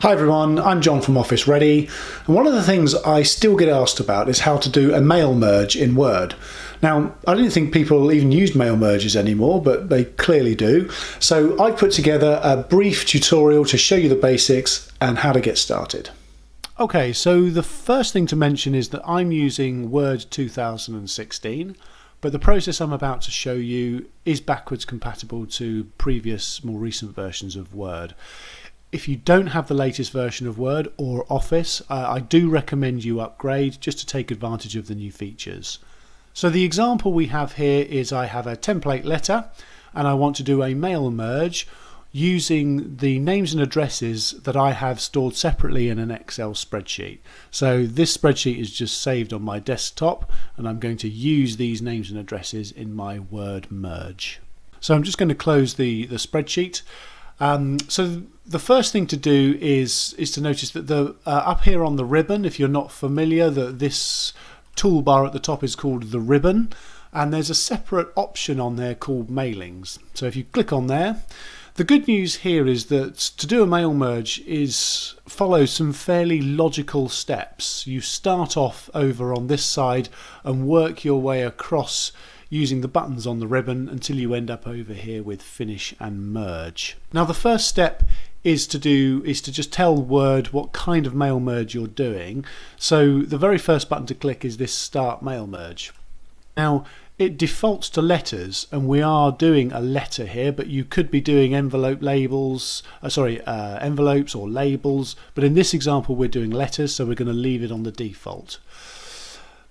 Hi everyone, I'm John from Office Ready, and one of the things I still get asked about is how to do a mail merge in Word. Now, I didn't think people even used mail merges anymore, but they clearly do. So I put together a brief tutorial to show you the basics and how to get started. Okay, so the first thing to mention is that I'm using Word 2016, but the process I'm about to show you is backwards compatible to previous, more recent versions of Word. If you don't have the latest version of Word or Office, I do recommend you upgrade just to take advantage of the new features. So the example we have here is I have a template letter and I want to do a mail merge using the names and addresses that I have stored separately in an Excel spreadsheet. So this spreadsheet is just saved on my desktop and I'm going to use these names and addresses in my Word merge. So I'm just going to close the spreadsheet. So the first thing to do is to notice that the up here on the ribbon, if you're not familiar, that this toolbar at the top is called the ribbon, and there's a separate option on there called mailings. So if you click on there, the good news here is that to do a mail merge follows some fairly logical steps. You start off over on this side and work your way across using the buttons on the ribbon until you end up over here with finish and merge. Now the first step is to just tell Word what kind of mail merge you're doing. So the very first button to click is this start mail merge. Now it defaults to letters and we are doing a letter here, but you could be doing envelopes or labels, but in this example we're doing letters, so we're going to leave it on the default.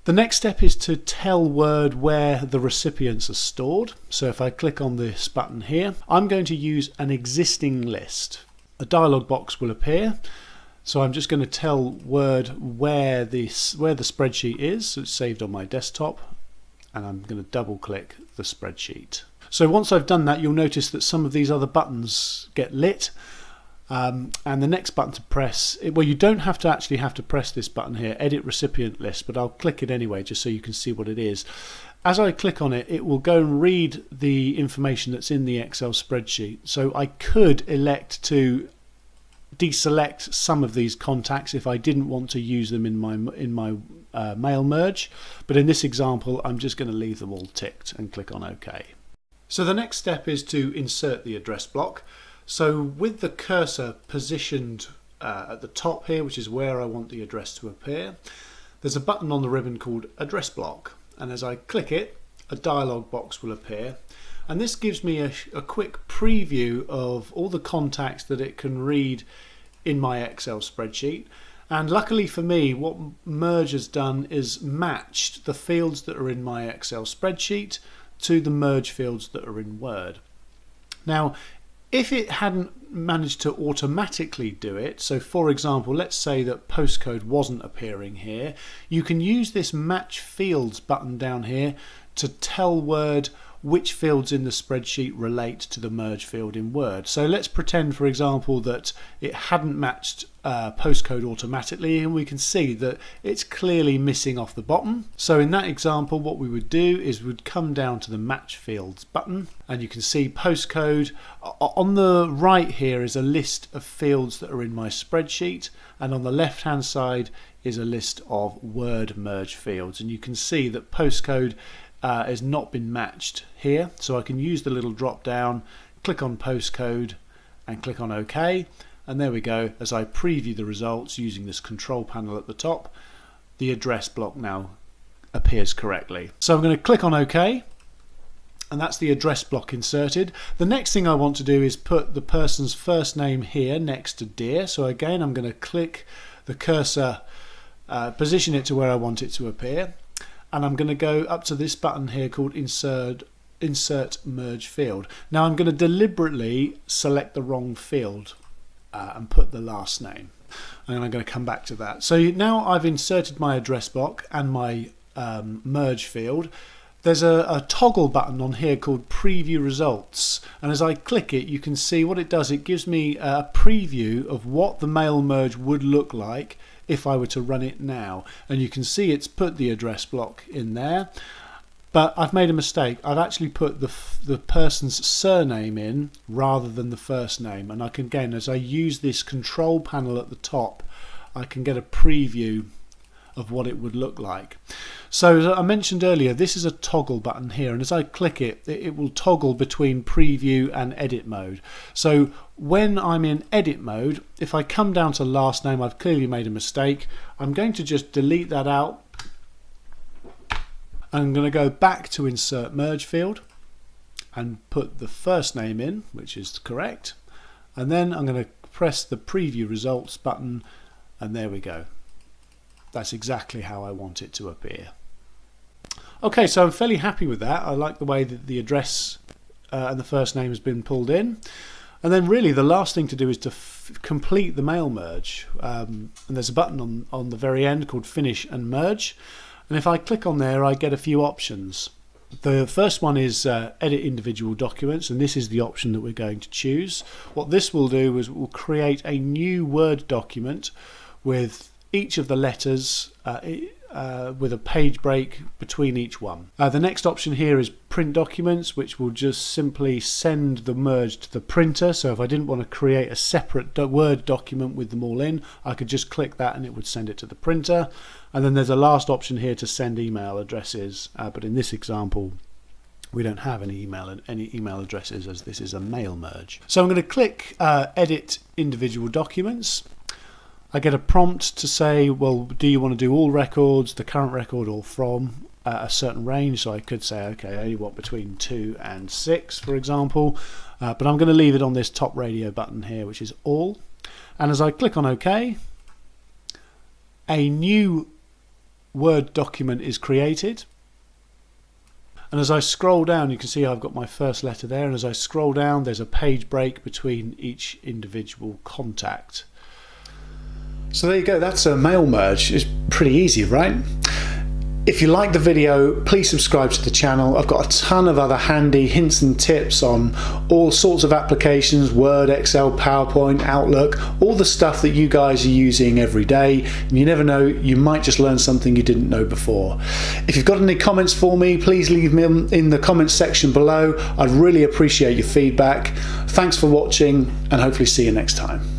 The next step is to tell Word where the recipients are stored. So if I click on this button here, I'm going to use an existing list. A dialog box will appear. So I'm just going to tell Word where the spreadsheet is. So it's saved on my desktop, and I'm going to double click the spreadsheet. So once I've done that, you'll notice that some of these other buttons get lit. And the next button to press, well, you don't have to press this button here, edit recipient list, but I'll click it anyway just so you can see what it is. As I click on it, it will go and read the information that's in the Excel spreadsheet. So I could elect to deselect some of these contacts if I didn't want to use them in my mail merge, but in this example I'm just going to leave them all ticked and click on OK. So the next step is to insert the address block. So with the cursor positioned at the top here, which is where I want the address to appear, there's a button on the ribbon called Address Block, and as I click it, a dialog box will appear, and this gives me a quick preview of all the contacts that it can read in my Excel spreadsheet. And luckily for me, what Merge has done is matched the fields that are in my Excel spreadsheet to the merge fields that are in Word. Now, if it hadn't managed to automatically do it, so for example, let's say that postcode wasn't appearing here, you can use this match fields button down here to tell Word which fields in the spreadsheet relate to the merge field in Word. So let's pretend, for example, that it hadn't matched postcode automatically, and we can see that it's clearly missing off the bottom. So in that example, what we would do is we'd come down to the match fields button, and you can see postcode. On the right here is a list of fields that are in my spreadsheet, and on the left hand side is a list of Word merge fields, and you can see that postcode has not been matched here, so I can use the little drop down, click on postcode and click on OK, and there we go. As I preview the results using this control panel at the top, the address block now appears correctly. So I'm going to click on OK, and that's the address block inserted. The next thing I want to do is put the person's first name here next to Dear. So again, I'm going to click the cursor, position it to where I want it to appear, and I'm going to go up to this button here called Insert Merge Field. Now I'm going to deliberately select the wrong field and put the last name, and I'm going to come back to that. So now I've inserted my address block and my merge field. There's a toggle button on here called Preview Results, and as I click it, you can see what it does. It gives me a preview of what the mail merge would look like if I were to run it now, and you can see it's put the address block in there. But I've made a mistake. I've actually put the person's surname in rather than the first name. And I can, again, as I use this control panel at the top, I can get a preview of what it would look like. So as I mentioned earlier, this is a toggle button here, and as I click it, it will toggle between preview and edit mode. So when I'm in edit mode, if I come down to last name, I've clearly made a mistake. I'm going to just delete that out. I'm going to go back to insert merge field and put the first name in, which is correct, and then I'm going to press the preview results button, and there we go. That's exactly how I want it to appear. Okay, so I'm fairly happy with that. I like the way that the address and the first name has been pulled in. And then really the last thing to do is to complete the mail merge. And there's a button on the very end called Finish and Merge. And if I click on there, I get a few options. The first one is edit individual documents, and this is the option that we're going to choose. What this will do is we'll create a new Word document with each of the letters with a page break between each one. The next option here is print documents, which will just simply send the merge to the printer. So if I didn't want to create a separate Word document with them all in, I could just click that and it would send it to the printer. And then there's a last option here to send email addresses, but in this example we don't have any email addresses, as this is a mail merge. So I'm going to click edit individual documents. I get a prompt to say, well, do you want to do all records, the current record, or from a certain range? So I could say, okay, I only want between 2 and 6, for example. But I'm going to leave it on this top radio button here, which is all. And as I click on OK, a new Word document is created. And as I scroll down, you can see I've got my first letter there. And as I scroll down, there's a page break between each individual contact. So there you go, that's a mail merge. It's pretty easy, right? If you like the video, please subscribe to the channel. I've got a ton of other handy hints and tips on all sorts of applications, Word, Excel, PowerPoint, Outlook, all the stuff that you guys are using every day. And you never know, you might just learn something you didn't know before. If you've got any comments for me, please leave them in the comments section below. I'd really appreciate your feedback. Thanks for watching, and hopefully see you next time.